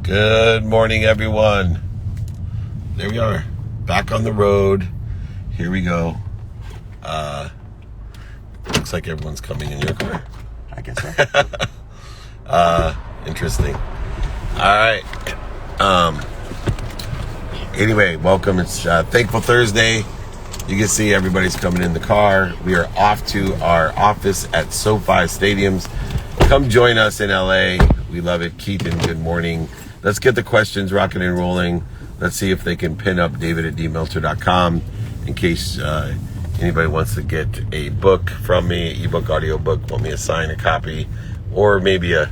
Good morning, everyone. There we are, back on the road. Here we go. Looks like everyone's coming in your car. I guess so. Interesting. All right. Anyway, welcome. It's Thankful Thursday. You can see everybody's coming in the car. We are off to our office at SoFi Stadiums. Come join us in LA. We love it. Keaton, good morning. Let's get the questions rocking and rolling. Let's see if they can pin up david@dmeltzer.com in case anybody wants to get a book from me, ebook, audiobook, want me to sign a copy, or maybe a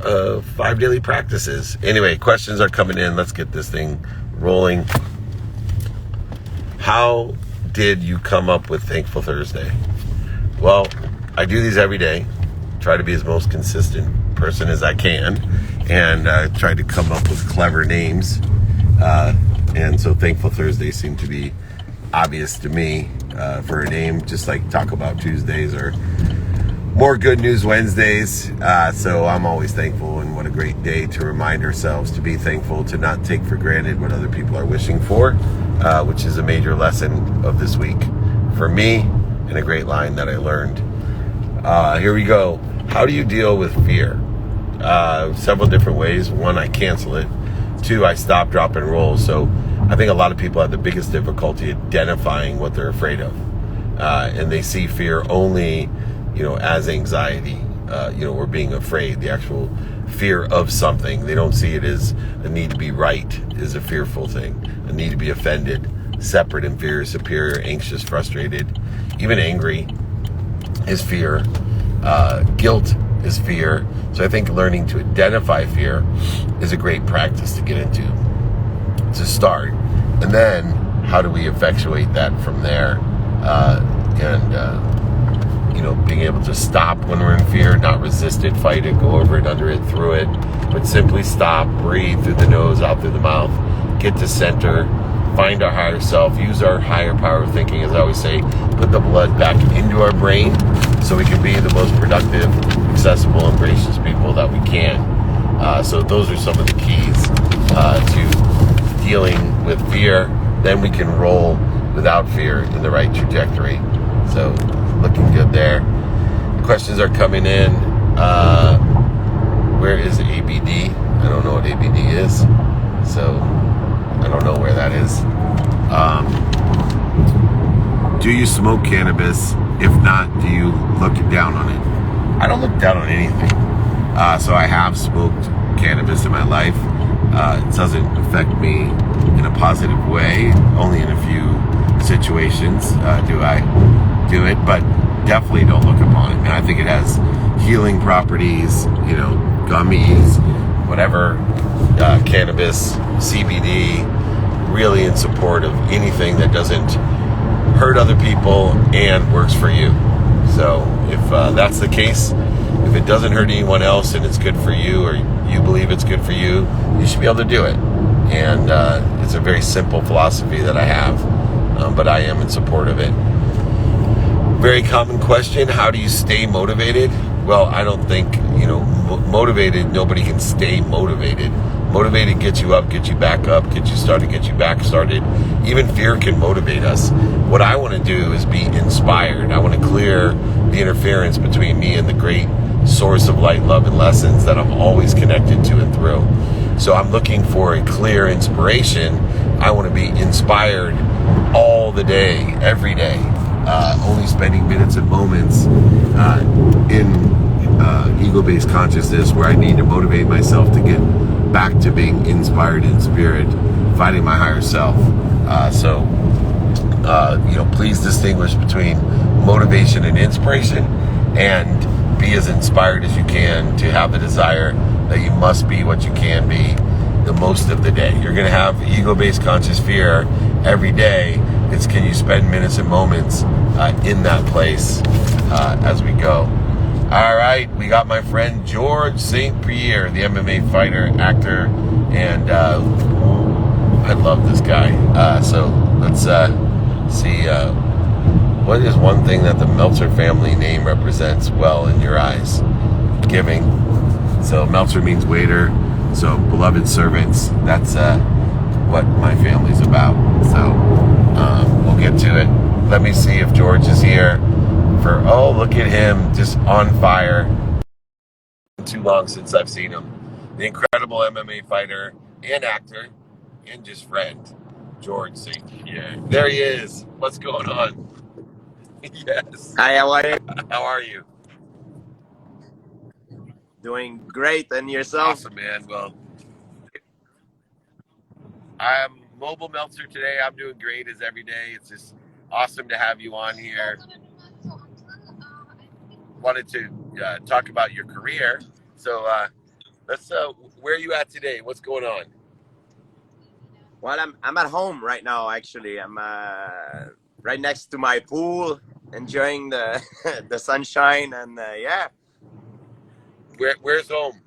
5 daily practices. Anyway, questions are coming in. Let's get this thing rolling. How did you come up with Thankful Thursday? Well, I do these every day. Try to be as most consistent person as I can, and try to come up with clever names. And so Thankful Thursday seemed to be obvious to me for a name, just like Talk About Tuesdays or More Good News Wednesdays. So I'm always thankful, and what a great day to remind ourselves to be thankful, to not take for granted what other people are wishing for, which is a major lesson of this week for me, and a great line that I learned. Here we go. How do you deal with fear? Several different ways. One, I cancel it. Two, I stop, drop, and roll. So I think a lot of people have the biggest difficulty identifying what they're afraid of. And they see fear only, as anxiety, or being afraid, the actual fear of something. They don't see it as a need to be right is a fearful thing. A need to be offended, separate, inferior, superior, anxious, frustrated, even angry is fear. Guilt is fear. So I think learning to identify fear is a great practice to get into, to start. And then how do we effectuate that from there? Being able to stop when we're in fear, not resist it, fight it, go over it, under it, through it, but simply stop, breathe through the nose, out through the mouth, get to center, find our higher self, use our higher power of thinking, as I always say, put the blood back into our brain so we can be the most productive, accessible, and gracious people that we can. So those are some of the keys to dealing with fear. Then we can roll without fear in the right trajectory. So looking good there. Questions are coming in. Where is ABD? I don't know what ABD is. So I don't know where that is. Do you smoke cannabis? If not, do you look down on it? I don't look down on anything. So I have smoked cannabis in my life. It doesn't affect me in a positive way. Only in a few situations do I do it, but definitely don't look upon it. And I think it has healing properties, gummies, whatever, cannabis, CBD, really in support of anything that doesn't hurt other people and works for you. So if that's the case, if it doesn't hurt anyone else and it's good for you, or you believe it's good for you, you should be able to do it. And it's a very simple philosophy that I have, but I am in support of it. Very common question, how do you stay motivated? Well, I don't think, motivated, nobody can stay motivated. Motivated gets you up, gets you back up, gets you started, gets you back started. Even fear can motivate us. What I want to do is be inspired. I want to clear the interference between me and the great source of light, love, and lessons that I'm always connected to and through. So I'm looking for a clear inspiration. I want to be inspired all the day, every day. Only spending minutes and moments in ego-based consciousness where I need to motivate myself to get back to being inspired in spirit, finding my higher self. Please distinguish between motivation and inspiration, and be as inspired as you can to have the desire that you must be what you can be the most of the day. You're going to have ego-based conscious fear every day. It's can you spend minutes and moments in that place as we go. All right, we got my friend George St. Pierre, the MMA fighter, actor, and I love this guy. So let's see, what is one thing that the Meltzer family name represents well in your eyes? Giving. So Meltzer means waiter. So beloved servants, that's what my family's about. So we'll get to it. Let me see if George is here for, oh, look at him, just on fire. Too long since I've seen him. The incredible MMA fighter and actor and just friend, George St. Pierre. There he is. What's going on? Yes. Hi, how are you? How are you? Doing great, and yourself? Awesome, man. Well, I'm mobile Meltzer today. I'm doing great as every day. It's just awesome to have you on here. Wanted to talk about your career. So let's. Where are you at today? What's going on? Well, I'm at home right now. Actually, I'm right next to my pool, enjoying the the sunshine, and yeah, Where's home?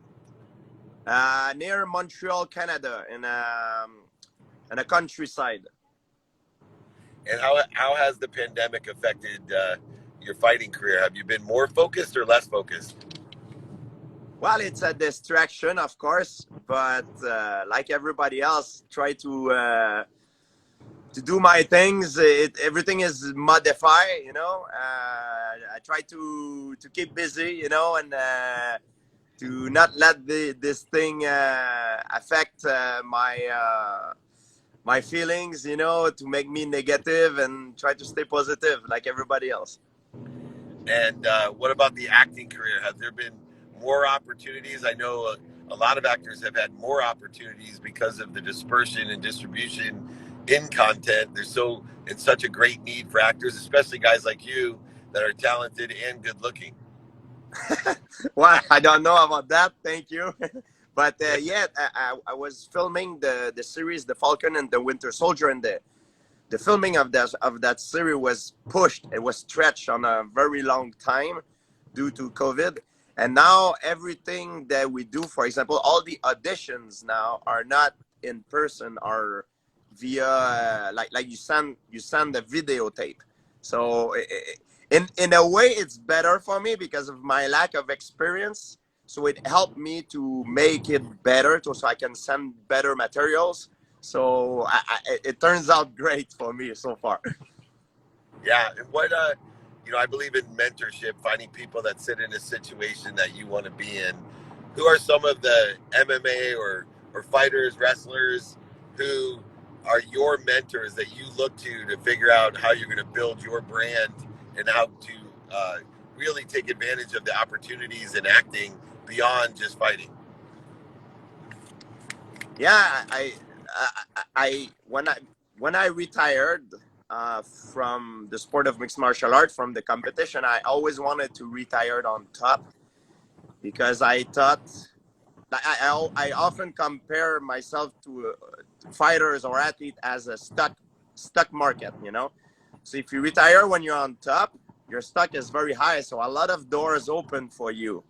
near Montreal, Canada, in a countryside. And how has the pandemic affected your fighting career? Have you been more focused or less focused? Well, it's a distraction, of course, but like everybody else, try to do my things. Everything is modified, you know. I try to keep busy, you know, and to not let this thing affect my feelings, you know, to make me negative, and try to stay positive like everybody else. And what about the acting career? Have there been more opportunities? I know a lot of actors have had more opportunities because of the dispersion and distribution in content. There's so it's such a great need for actors, especially guys like you that are talented and good looking. Well, I don't know about that. Thank you. But yeah, I was filming the series The Falcon and the Winter Soldier, and the filming of that series was pushed. It was stretched on a very long time due to COVID. And now everything that we do, for example, all the auditions now are not in person, are via like you send the videotape. So in a way, it's better for me because of my lack of experience. So it helped me to make it better, so I can send better materials. So it turns out great for me so far. Yeah, and what I believe in mentorship, finding people that sit in a situation that you want to be in. Who are some of the MMA or fighters, wrestlers who are your mentors that you look to figure out how you're going to build your brand and how to really take advantage of the opportunities in acting beyond just fighting? Yeah, when I retired from the sport of mixed martial art, from the competition, I always wanted to retire on top, because I thought, like, I often compare myself to fighters or athletes as a stuck market, you know. So if you retire when you're on top, your stock is very high, so a lot of doors open for you.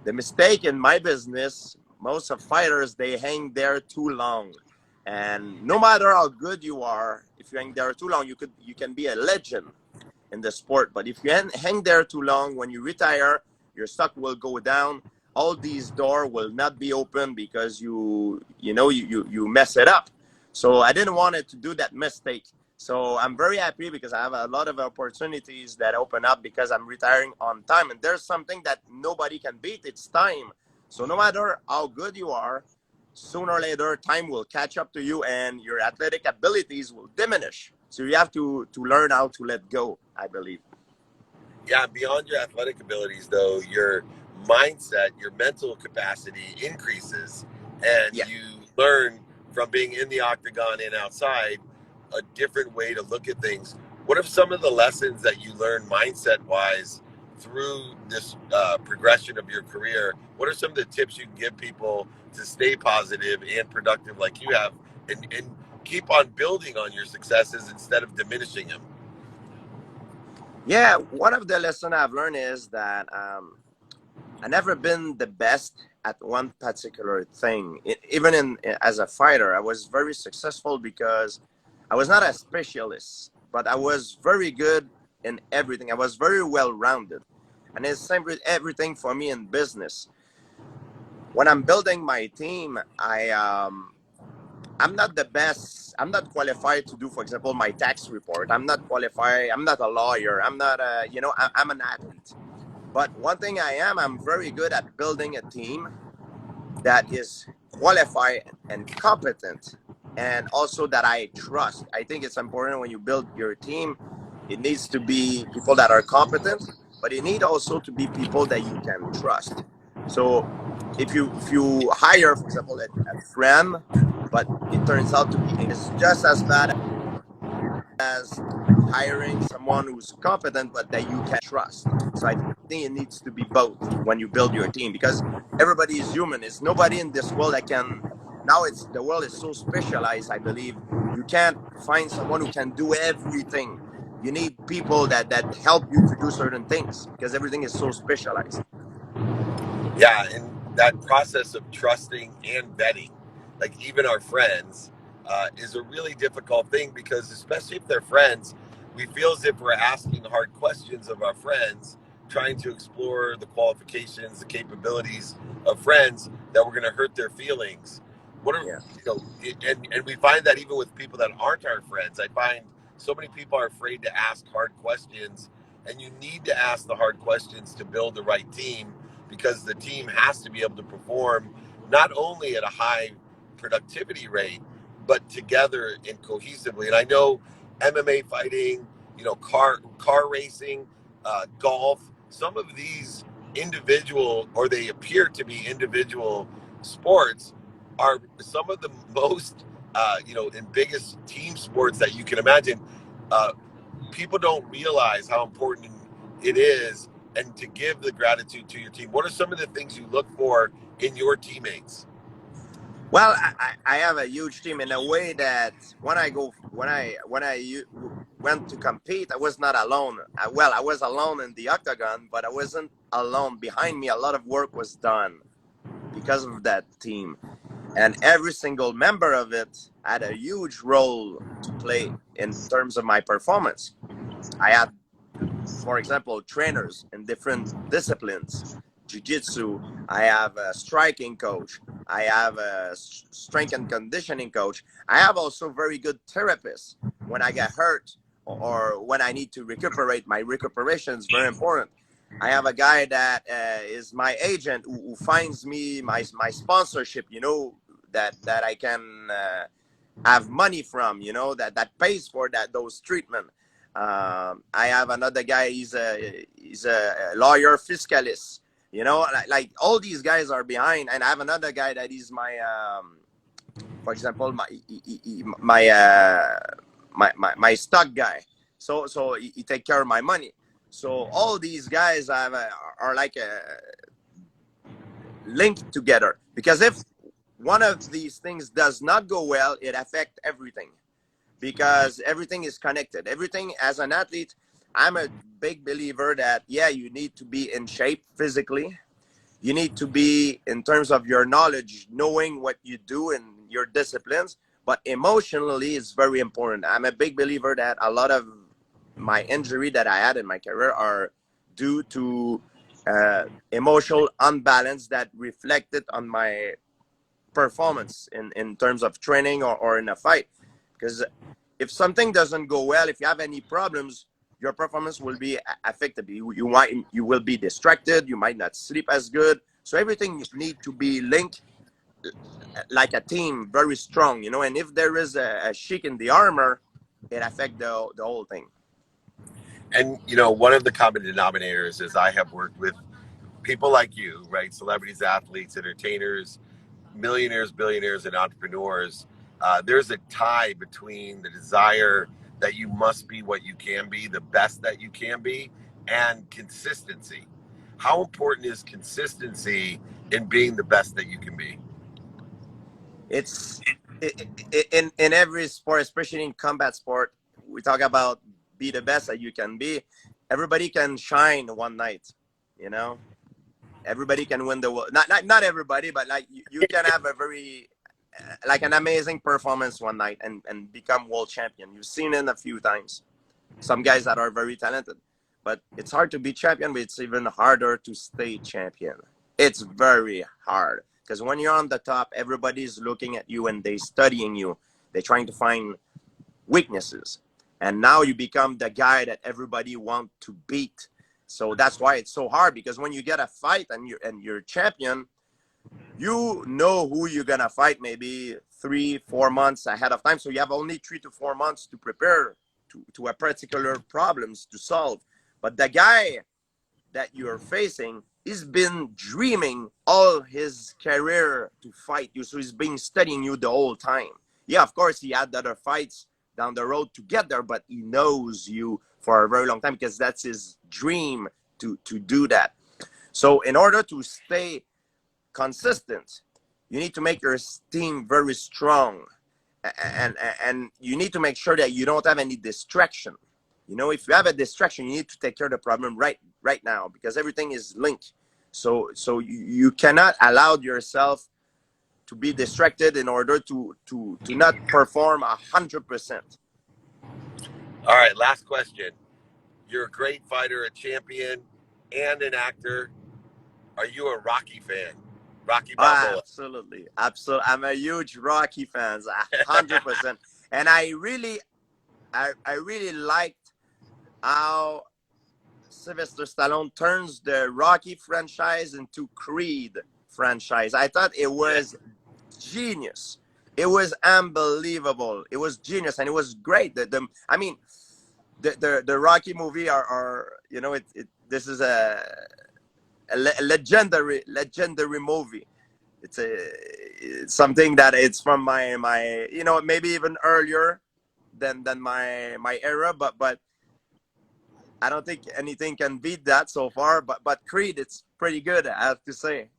The mistake in my business, most of fighters, they hang there too long. And no matter how good you are, if you hang there too long, you can be a legend in the sport. But if you hang there too long, when you retire, your stock will go down. All these doors will not be open because you mess it up. So I didn't want it to do that mistake. So I'm very happy because I have a lot of opportunities that open up because I'm retiring on time. And there's something that nobody can beat. It's time. So no matter how good you are, sooner or later, time will catch up to you and your athletic abilities will diminish. So you have to learn how to let go, I believe. Yeah, beyond your athletic abilities, though, your mindset, your mental capacity increases, and Yeah. you learn from being in the octagon and outside a different way to look at things. What are some of the lessons that you learn mindset wise through this progression of your career? What are some of the tips you can give people to stay positive and productive like you have, and keep on building on your successes instead of diminishing them? Yeah, one of the lessons I've learned is that I never been the best at one particular thing. Even as a fighter, I was very successful because I was not a specialist, but I was very good in everything. I was very well rounded, and it's same with everything for me in business. when I'm building my team, I'm not the best. I'm not qualified to do, for example, my tax report. I'm not qualified. I'm not a lawyer. I'm not a, I'm an athlete. But one thing I'm very good at building a team that is qualified and competent, and also that I trust. I think it's important when you build your team, it needs to be people that are competent, but it need also to be people that you can trust. So if you hire, for example, a friend, but it turns out to be is just as bad as hiring someone who's competent but that you can trust. So I think it needs to be both when you build your team, because everybody is human. It's nobody in this world that can. Now it's the world is so specialized. I believe you can't find someone who can do everything. You need people that help you to do certain things because everything is so specialized. Yeah, and that process of trusting and vetting, like even our friends, is a really difficult thing because, especially if they're friends, we feel as if we're asking hard questions of our friends, trying to explore the qualifications, the capabilities of friends, that we're going to hurt their feelings. What are, Yeah. and we find that even with people that aren't our friends, I find so many people are afraid to ask hard questions, and you need to ask the hard questions to build the right team, because the team has to be able to perform not only at a high productivity rate, but together and cohesively. And I know MMA fighting, car racing, golf, some of these individual, or they appear to be individual sports, are some of the most, and biggest team sports that you can imagine. Uh, People don't realize how important it is, and to give the gratitude to your team. What are some of the things you look for in your teammates? Well, I have a huge team in a way that went to compete, I was not alone. I was alone in the octagon, but I wasn't alone. Behind me, a lot of work was done because of that team, and every single member of it had a huge role to play in terms of my performance. I had, for example, trainers in different disciplines, jiu-jitsu. I have a striking coach. I have a strength and conditioning coach. I have also very good therapists when I get hurt or when I need to recuperate. My recuperation is very important. I have a guy that is my agent who finds me my sponsorship, that I can have money from, that pays for those treatment. I have another guy. He's a lawyer fiscalist. Like all these guys are behind, and I have another guy that is my, for example, my stock guy. So he take care of my money. So all these guys are like linked together, because if one of these things does not go well, it affects everything, because everything is connected. Everything, as an athlete, I'm a big believer that, yeah, you need to be in shape physically. You need to be, in terms of your knowledge, knowing what you do in your disciplines, but emotionally is very important. I'm a big believer that a lot of my injury that I had in my career are due to emotional unbalance that reflected on my performance in terms of training or in a fight. Because if something doesn't go well, if you have any problems, your performance will be affected. You will be distracted. You might not sleep as good. So everything need to be linked like a team, very strong. And if there is a shake in the armor, it affects the whole thing. And one of the common denominators is I have worked with people like you, right? Celebrities, athletes, entertainers, millionaires, billionaires, and entrepreneurs. There's a tie between the desire that you must be what you can be, the best that you can be, and consistency. How important is consistency in being the best that you can be? It's in every sport, especially in combat sport. We talk about be the best that you can be. Everybody can shine one night, you know. Everybody can win the world. Not everybody, but like you can have a very like an amazing performance one night and become world champion. You've seen it a few times. Some guys that are very talented, but it's hard to be champion. But it's even harder to stay champion. It's very hard Because when you're on the top, everybody's looking at you and they're studying you. They're trying to find weaknesses. And now you become the guy that everybody wants to beat. So that's why it's so hard, because when you get a fight and you're champion, you know who you're gonna fight maybe 3-4 months ahead of time. So you have only 3 to 4 months to prepare to a particular problems to solve. But the guy that you're facing, he's been dreaming all his career to fight you. So he's been studying you the whole time. Yeah, of course, he had other fights down the road to get there, but he knows you for a very long time because that's his dream to do that. So in order to stay consistent, you need to make your team very strong, and you need to make sure that you don't have any distraction. You know, if you have a distraction, you need to take care of the problem right now, because everything is linked. So you cannot allow yourself to be distracted in order to not perform 100%. All right, last question. You're a great fighter, a champion, and an actor. Are you a Rocky fan? Rocky Balboa. Absolutely. I'm a huge Rocky fan, 100%. And I really liked how Sylvester Stallone turns the Rocky franchise into Creed franchise. I thought it was genius. It was unbelievable. It was genius, and it was great. The Rocky movie are you know, this is a legendary movie. It's something that it's from my you know, maybe even earlier than my era, but I don't think anything can beat that so far. But Creed, it's pretty good, I have to say.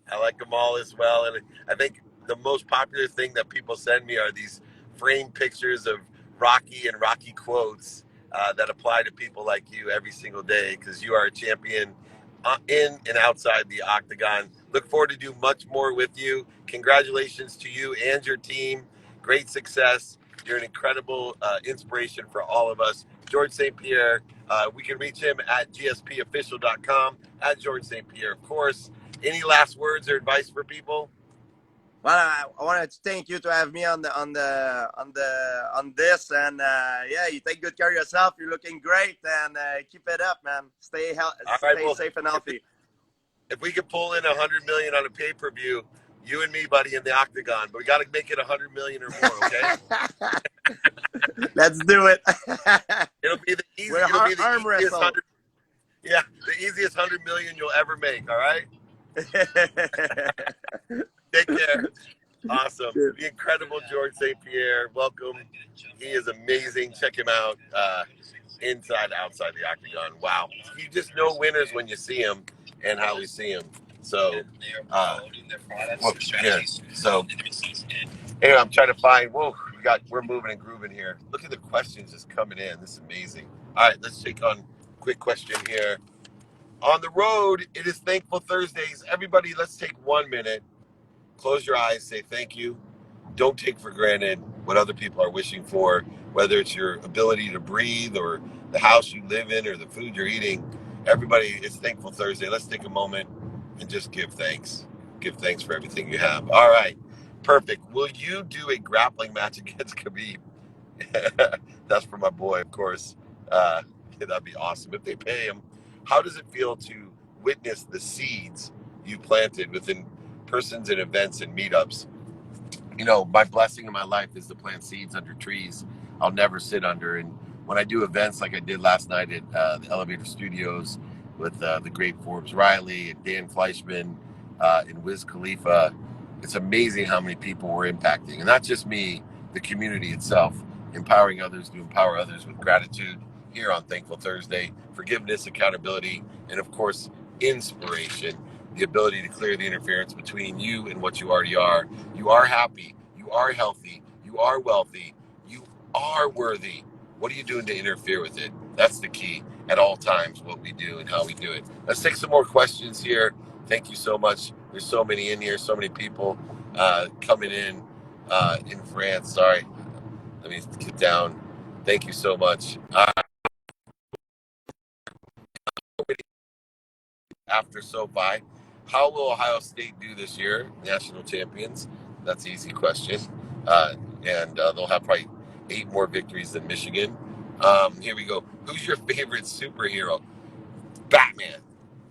I like them all as well, and I think the most popular thing that people send me are these framed pictures of Rocky and Rocky quotes that apply to people like you every single day, because you are a champion in and outside the octagon. Look forward to do much more with you. Congratulations to you and your team. Great success. You're an incredible inspiration for all of us. George St. Pierre, we can reach him at gspofficial.com, at George St. Pierre, of course. Any last words or advice for people? Well, I wanted to thank you to have me on this, and yeah, you take good care of yourself. You're looking great, and keep it up, man. Stay safe and healthy. If we could pull in 100 million on a pay-per-view, you and me, buddy, in the octagon, but we got to make it 100 million or more, okay? Let's do it. It'll be the easiest 100. Yeah, the easiest 100 million you'll ever make. All right. Take care. Awesome. The incredible George St. Pierre. Welcome. He is amazing. Check him out. Inside, outside the octagon. Wow. You just know winners when you see him and how we see him. So, here. So, anyway, I'm trying to find. Whoa, we're moving and grooving here. Look at the questions just coming in. This is amazing. All right, let's take on a quick question here. On the road, it is Thankful Thursdays. Everybody, let's take 1 minute. Close your eyes, say thank you. Don't take for granted what other people are wishing for, whether it's your ability to breathe or the house you live in or the food you're eating. Everybody, it's Thankful Thursday. Let's take a moment and just give thanks. Give thanks for everything you have. All right, perfect. Will you do a grappling match against Khabib? That's for my boy, of course. That'd be awesome if they pay him. How does it feel to witness the seeds you planted within persons and events and meetups? You know, my blessing in my life is to plant seeds under trees I'll never sit under. And when I do events like I did last night at the Elevator Studios with the great Forbes Riley and Dan Fleischman and Wiz Khalifa, it's amazing how many people we're impacting. And not just me, the community itself, empowering others to empower others with gratitude here on Thankful Thursday, forgiveness, accountability, and of course, inspiration, the ability to clear the interference between you and what you already are. You are happy, you are healthy, you are wealthy, you are worthy. What are you doing to interfere with it? That's the key at all times, what we do and how we do it. Let's take some more questions here. Thank you so much. There's so many in here, so many people coming in France. Sorry, let me get down. Thank you so much. After SoFi, How will Ohio State do this year? National champions? That's an easy question. And they'll have probably 8 more victories than Michigan. Here we go. Who's your favorite superhero? Batman.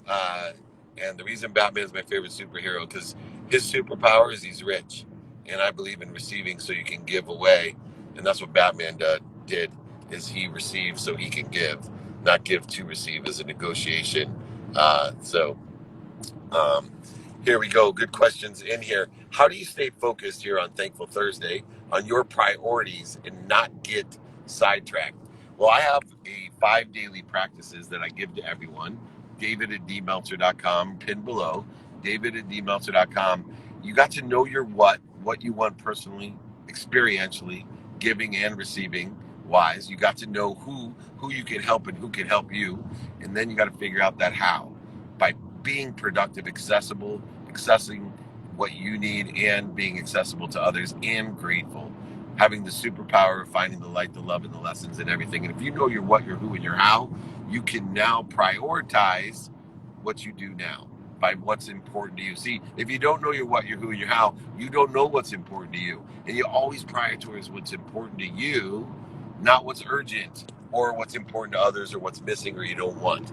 Uh, and the reason Batman is my favorite superhero because his superpower is he's rich, and I believe in receiving so you can give away, and that's what Batman did. Is he received so he can give, not give to receive as a negotiation. So um, here we go. Good questions in here. How do you stay focused here on Thankful Thursday on your priorities and not get sidetracked? Well, I have 5 daily practices that I give to everyone. David at dmeltzer.com, pinned below. David at dmeltzer.com. You got to know your what you want personally, experientially, giving and receiving wise. You got to know who you can help and who can help you, and then you got to figure out that how by being productive, accessible, accessing what you need, and being accessible to others, and grateful. Having the superpower of finding the light, the love, and the lessons and everything. And if you know your what, your who, and your how, you can now prioritize what you do now by what's important to you. See, if you don't know your what, your who, and your how, you don't know what's important to you. And you always prioritize what's important to you, not what's urgent or what's important to others or what's missing or you don't want.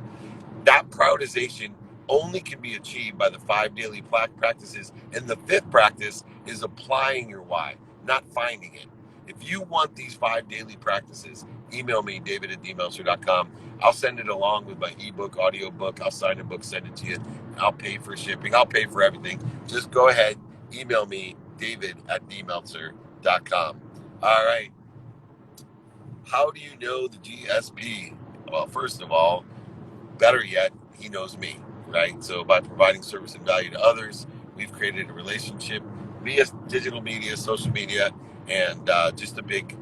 That prioritization only can be achieved by the 5 daily practices. And the 5th practice is applying your why, not finding it. If you want these 5 daily practices, email me, David at dmeltzer.com. I'll send it along with my ebook, audiobook. I'll sign a book, send it to you. I'll pay for shipping. I'll pay for everything. Just go ahead, email me, David at dmeltzer.com. All right. How do you know the GSP? Well, first of all, better yet, he knows me, right? So by providing service and value to others, we've created a relationship via digital media, social media, and just a big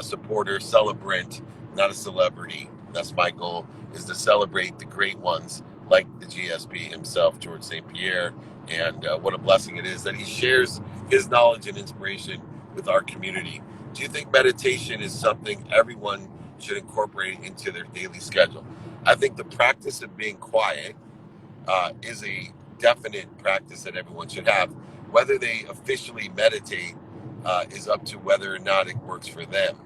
supporter, celebrant, not a celebrity. That's my goal, is to celebrate the great ones like the GSP himself, George St. Pierre, and what a blessing it is that he shares his knowledge and inspiration with our community. Do you think meditation is something everyone should incorporate into their daily schedule? I think the practice of being quiet is a definite practice that everyone should have. Whether they officially meditate is up to whether or not it works for them.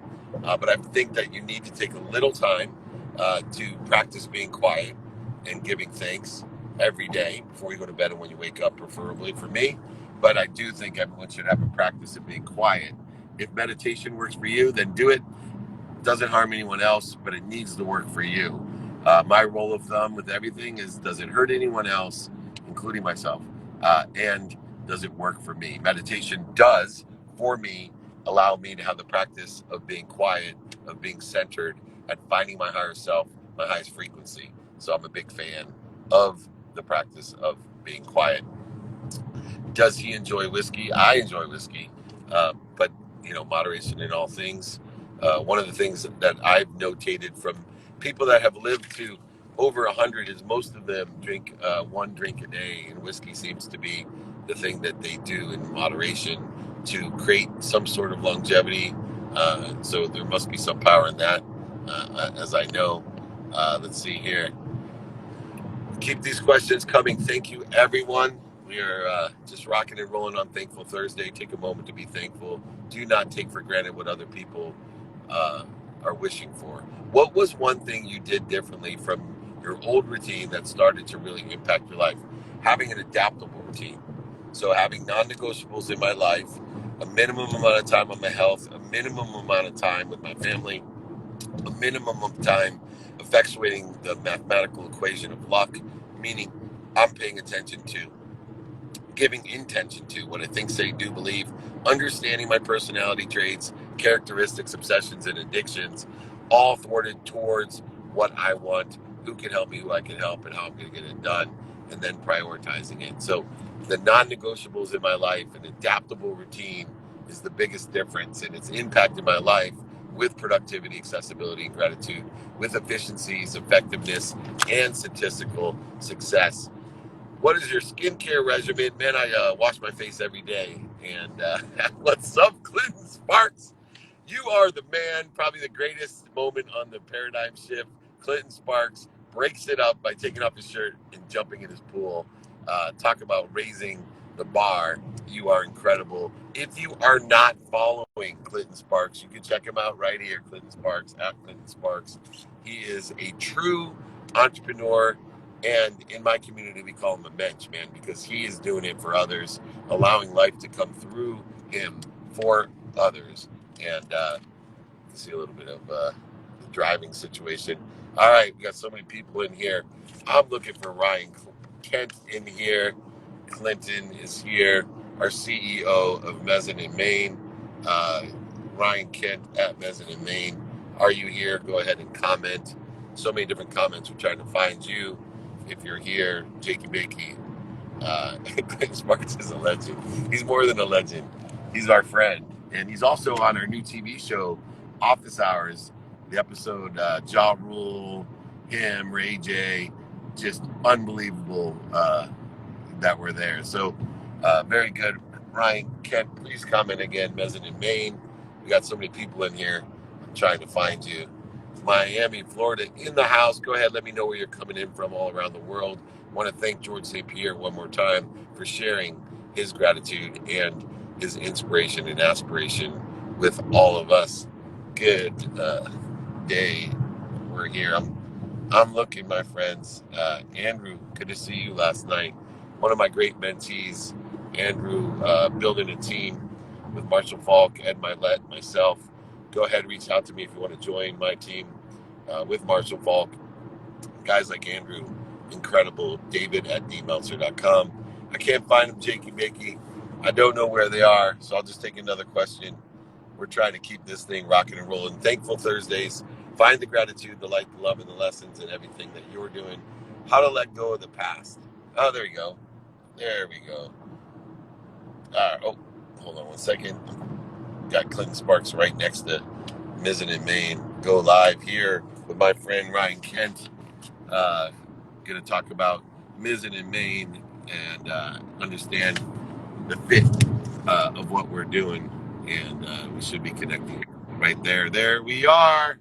But I think that you need to take a little time to practice being quiet and giving thanks every day before you go to bed and when you wake up, preferably for me. But I do think everyone should have a practice of being quiet. If meditation works for you, then do it. Doesn't harm anyone else, but it needs to work for you. My rule of thumb with everything is, does it hurt anyone else, including myself? And does it work for me? Meditation does, for me, allow me to have the practice of being quiet, of being centered, and finding my higher self, my highest frequency. So I'm a big fan of the practice of being quiet. Does he enjoy whiskey? I enjoy whiskey, but moderation in all things. One of the things that I've notated from people that have lived to over 100 is most of them drink 1 drink a day, and whiskey seems to be the thing that they do in moderation to create some sort of longevity. So there must be some power in that, as I know. Let's see here. Keep these questions coming. Thank you, everyone. We are just rocking and rolling on Thankful Thursday. Take a moment to be thankful. Do not take for granted what other people are wishing for. What was one thing you did differently from your old routine that started to really impact your life? Having an adaptable routine. So having non-negotiables in my life, a minimum amount of time on my health, a minimum amount of time with my family, a minimum of time effectuating the mathematical equation of luck, meaning I'm paying attention to, giving intention to what I think, say, do, believe, understanding my personality traits, characteristics, obsessions, and addictions, all thwarted towards what I want, who can help me, who I can help, and how I'm going to get it done, and then prioritizing it. So the non-negotiables in my life, an adaptable routine is the biggest difference, and it's impacted my life with productivity, accessibility, and gratitude, with efficiencies, effectiveness, and statistical success. What is your skincare regimen? Man, I wash my face every day. And what's up, Clinton Sparks? You are the man, probably the greatest moment on the paradigm shift. Clinton Sparks breaks it up by taking off his shirt and jumping in his pool. Talk about raising the bar. You are incredible. If you are not following Clinton Sparks, you can check him out right here, Clinton Sparks, at Clinton Sparks. He is a true entrepreneur, and in my community, we call him a mensch, man, because he is doing it for others, allowing life to come through him for others. And see a little bit of the driving situation. All right, we got so many people in here. I'm looking for Ryan Kent in here. Clinton is here, our CEO of Mezzanine Maine. Ryan Kent at Mezzanine Maine. Are you here? Go ahead and comment. So many different comments. We're trying to find you. If you're here, Jakey Bakey, Clinton Sparks is a legend. He's more than a legend. He's our friend. And he's also on our new TV show, Office Hours. The episode, Ja Rule, him, Ray J, just unbelievable that we're there. So very good. Ryan Kent, please comment again, Mezzanine Maine. We got so many people in here. I'm trying to find you. Miami, Florida, in the house. Go ahead, let me know where you're coming in from all around the world. I want to thank George St. Pierre one more time for sharing his gratitude and his inspiration and aspiration with all of us. Good day. We're here. I'm looking, my friends. Andrew, good to see you last night. One of my great mentees, Andrew, building a team with Marshall Falk, Ed Milet, myself. Go ahead, reach out to me if you want to join my team with Marshall Falk. Guys like Andrew, incredible. David at dmeltzer.com. I can't find them, Jakey Bakey. I don't know where they are, so I'll just take another question. We're trying to keep this thing rocking and rolling. Thankful Thursdays. Find the gratitude, the light, the love, and the lessons and everything that you're doing. How to let go of the past. Oh, there you go. There we go. Oh, hold on one second. Got Clinton Sparks right next to Mezzanine Maine. Go live here with my friend Ryan Kent. Going to talk about Mezzanine Maine and understand the fit of what we're doing. And we should be connecting right there. There we are.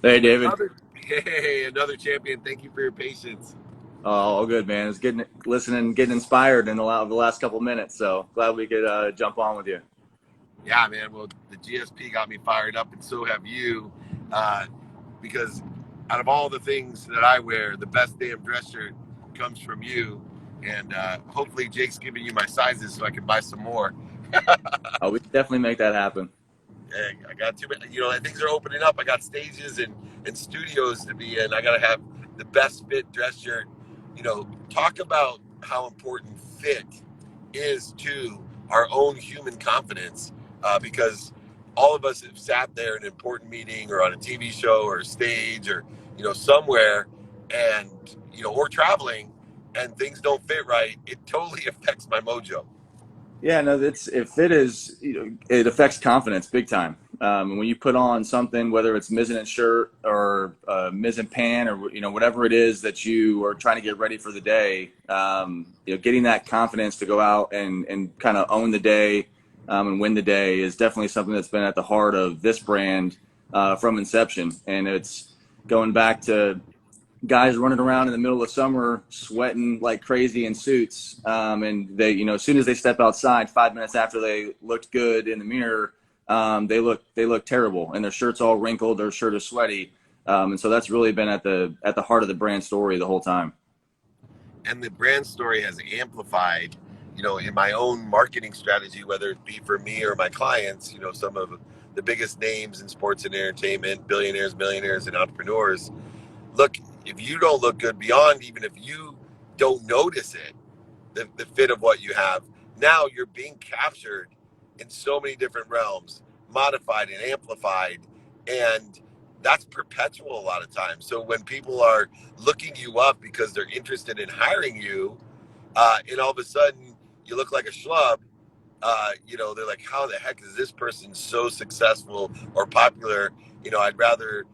Hey, David. Another champion. Thank you for your patience. Oh, all good, man. It's getting listening, getting inspired in the last couple minutes. So glad we could jump on with you. Yeah, man. Well, the GSP got me fired up, and so have you. Because out of all the things that I wear, the best damn dress shirt comes from you. And hopefully Jake's giving you my sizes so I can buy some more. Oh, we can definitely make that happen. I got too many, things are opening up. I got stages and studios to be in. I got to have the best fit dress shirt. Talk about how important fit is to our own human confidence, because all of us have sat there in an important meeting or on a TV show or a stage or, somewhere and, or traveling and things don't fit right. It totally affects my mojo. Yeah, no, it affects confidence big time. When you put on something, whether it's mizzen shirt or mizzen pant or whatever it is that you are trying to get ready for the day, getting that confidence to go out and kind of own the day and win the day is definitely something that's been at the heart of this brand from inception. And it's going back to guys running around in the middle of summer sweating like crazy in suits, and they as soon as they step outside 5 minutes after they looked good in the mirror, they look terrible and their shirt's all wrinkled, their shirt is sweaty, and so that's really been at the heart of the brand story the whole time. And the brand story has amplified in my own marketing strategy, whether it be for me or my clients, some of the biggest names in sports and entertainment, billionaires, millionaires, and entrepreneurs. Look, if you don't look good, beyond even if you don't notice it, the fit of what you have, now you're being captured in so many different realms, modified and amplified, and that's perpetual a lot of times. So when people are looking you up because they're interested in hiring you, and all of a sudden you look like a schlub, they're like, how the heck is this person so successful or popular? I'd rather,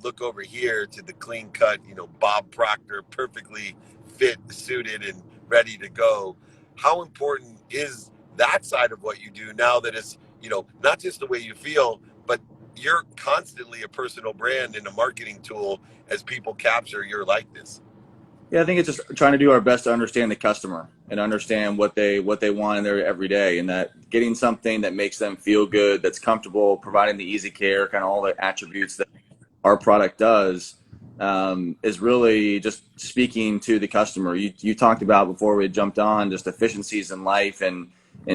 look over here to the clean cut, Bob Proctor, perfectly fit, suited, and ready to go. How important is that side of what you do now that it's, not just the way you feel, but you're constantly a personal brand and a marketing tool as people capture your likeness? Yeah, I think it's just trying to do our best to understand the customer and understand what they want in their everyday, and that getting something that makes them feel good, that's comfortable, providing the easy care, kind of all the attributes that our product does, is really just speaking to the customer. You talked about before we jumped on just efficiencies in life and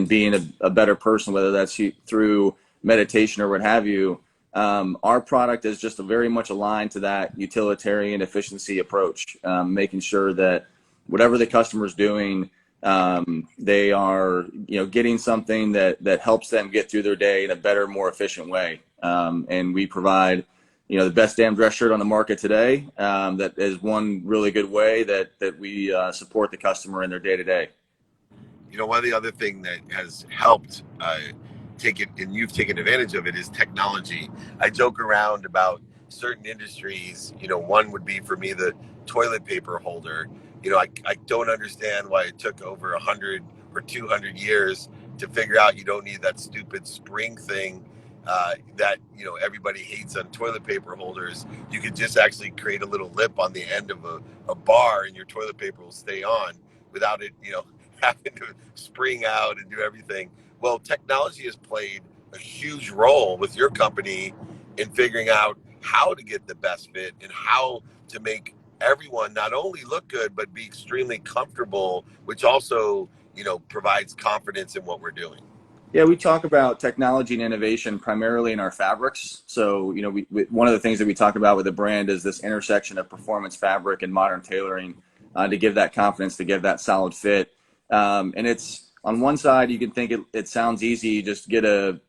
being a better person, whether that's through meditation or what have you. Our product is just very much aligned to that utilitarian efficiency approach, making sure that whatever the customer is doing, they are getting something that helps them get through their day in a better, more efficient way. And we provide the best damn dress shirt on the market today. That is one really good way that we support the customer in their day to day. One of the other thing that has helped take it, and you've taken advantage of it, is technology. I joke around about certain industries. One would be for me the toilet paper holder. I don't understand why it took over 100 or 200 years to figure out you don't need that stupid spring thing that everybody hates on toilet paper holders. You could just actually create a little lip on the end of a bar, and your toilet paper will stay on without it having to spring out and do everything. Well, technology has played a huge role with your company in figuring out how to get the best fit and how to make everyone not only look good but be extremely comfortable, which also provides confidence in what we're doing. Yeah, we talk about technology and innovation primarily in our fabrics. So, one of the things that we talk about with the brand is this intersection of performance fabric and modern tailoring, to give that confidence, to give that solid fit. And it's on one side, you can think it sounds easy. You just get a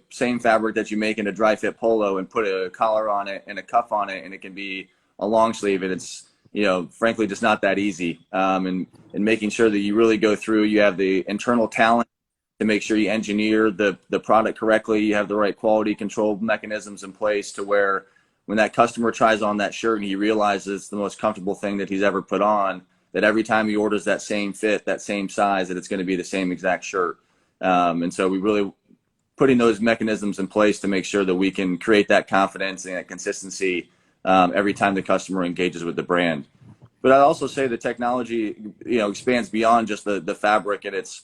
same fabric that you make in a dry fit polo and put a collar on it and a cuff on it, and it can be a long sleeve. And it's, frankly, just not that easy. And making sure that you really go through, you have the internal talent to make sure you engineer the product correctly. You have the right quality control mechanisms in place to where when that customer tries on that shirt and he realizes it's the most comfortable thing that he's ever put on, that every time he orders that same fit, that same size, that it's going to be the same exact shirt. And so we really putting those mechanisms in place to make sure that we can create that confidence and that consistency every time the customer engages with the brand. But I'd also say the technology, expands beyond just the fabric, and it's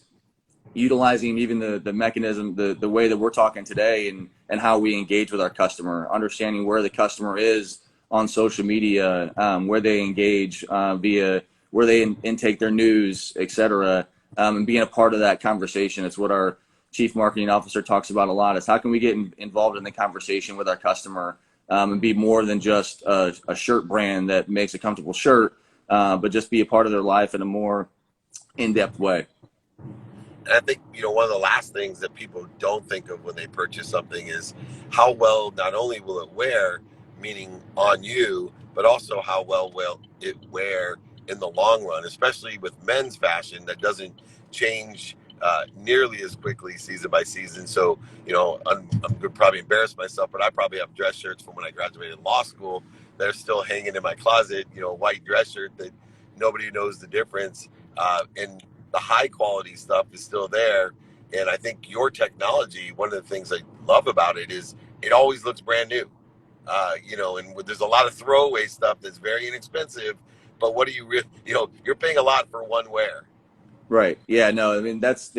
utilizing even the mechanism, the way that we're talking today, and how we engage with our customer, understanding where the customer is on social media, where they engage via where they intake their news, et cetera, and being a part of that conversation. It's what our chief marketing officer talks about a lot, is how can we get involved in the conversation with our customer, and be more than just a shirt brand that makes a comfortable shirt, but just be a part of their life in a more in-depth way. And I think, one of the last things that people don't think of when they purchase something is how well not only will it wear, meaning on you, but also how well will it wear in the long run, especially with men's fashion that doesn't change nearly as quickly season by season. So, I'm going to probably embarrass myself, but I probably have dress shirts from when I graduated law school that are still hanging in my closet, white dress shirt that nobody knows the difference. And the high quality stuff is still there. And I think your technology, one of the things I love about it is it always looks brand new. And there's a lot of throwaway stuff that's very inexpensive, but what do you really, you're paying a lot for one wear. Right. Yeah, no, I mean, that's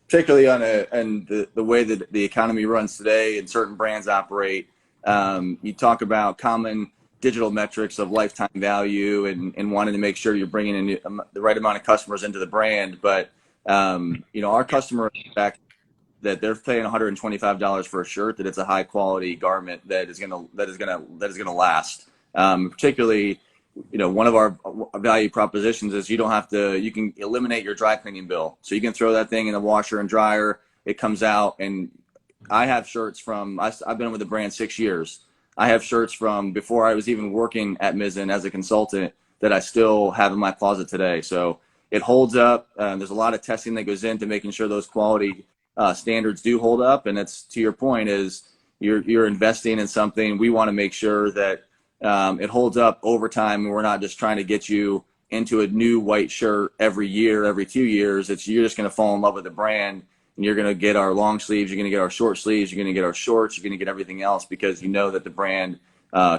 particularly and the way that the economy runs today and certain brands operate. You talk about common digital metrics of lifetime value and wanting to make sure you're bringing in the right amount of customers into the brand. But, our customer expect that they're paying $125 for a shirt, that it's a high quality garment that is going to last. Particularly, one of our value propositions is you can eliminate your dry cleaning bill. So you can throw that thing in the washer and dryer. It comes out, and I have shirts I've been with the brand 6 years. I have shirts from before I was even working at Mizzen as a consultant that I still have in my closet today. So it holds up. There's a lot of testing that goes into making sure those quality standards do hold up. And it's, to your point, is you're investing in something. We want to make sure that it holds up over time, and we're not just trying to get you into a new white shirt every year, every 2 years. You're just going to fall in love with the brand, and you're going to get our long sleeves, you're going to get our short sleeves, you're going to get our shorts, you're going to get everything else because you know that the brand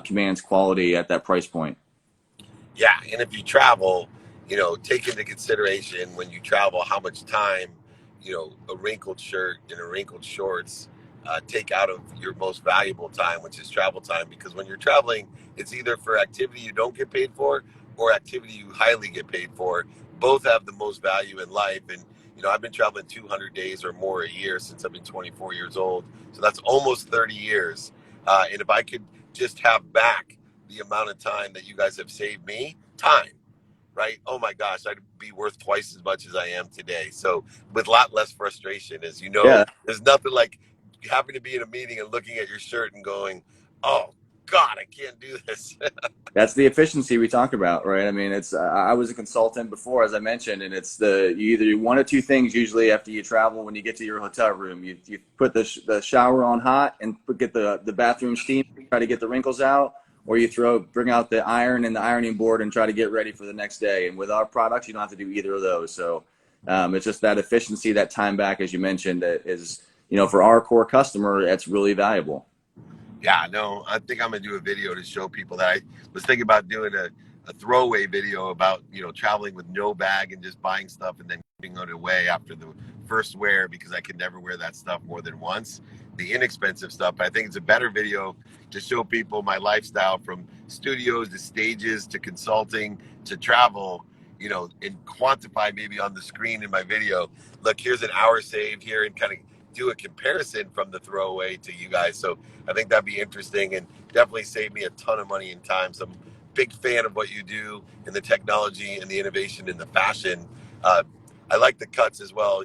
commands quality at that price point. Yeah, and if you travel, take into consideration when you travel how much time, a wrinkled shirt and a wrinkled shorts take out of your most valuable time, which is travel time. Because when you're traveling, it's either for activity you don't get paid for or activity you highly get paid for. Both have the most value in life. And, I've been traveling 200 days or more a year since I've been 24 years old. So that's almost 30 years. And if I could just have back the amount of time that you guys have saved me, time, right? Oh my gosh, I'd be worth twice as much as I am today. So with a lot less frustration, as you know, Yeah. there's nothing like having to be in a meeting and looking at your shirt and going, oh God, I can't do this. That's the efficiency we talk about, right? I mean, it's I was a consultant before, as I mentioned, and it's you either do one or two things usually after you travel. When you get to your hotel room, you put the shower on hot and get the bathroom steam, try to get the wrinkles out, or you bring out the iron and the ironing board and try to get ready for the next day. And with our products, you don't have to do either of those. So it's just that efficiency, that time back, as you mentioned, that is, for our core customer, that's really valuable. Yeah, no, I think I'm gonna do a video to show people that I was thinking about doing a throwaway video about, traveling with no bag and just buying stuff and then giving it away after the first wear because I could never wear that stuff more than once. The inexpensive stuff. I think it's a better video to show people my lifestyle from studios to stages to consulting to travel, and quantify maybe on the screen in my video. Look, here's an hour saved here and kind of do a comparison from the throwaway to you guys. So I think that'd be interesting and definitely save me a ton of money and time. So I'm a big fan of what you do and the technology and the innovation and the fashion. Uh, I like the cuts as well,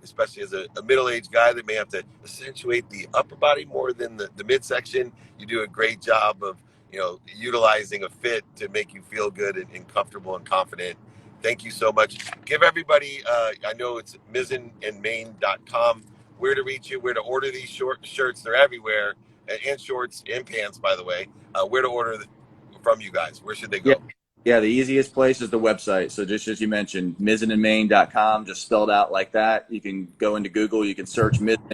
especially as a middle-aged guy that may have to accentuate the upper body more than the midsection. You do a great job of, utilizing a fit to make you feel good and comfortable and confident. Thank you so much. Give everybody, I know it's mizenandmain.com, where to reach you, where to order these shirts. They're everywhere, and shorts and pants, by the way. Where to order from you guys? Where should they Yeah. go? Yeah, the easiest place is the website. So just as you mentioned, mizenandmain.com, just spelled out like that. You can go into Google, you can search Mizen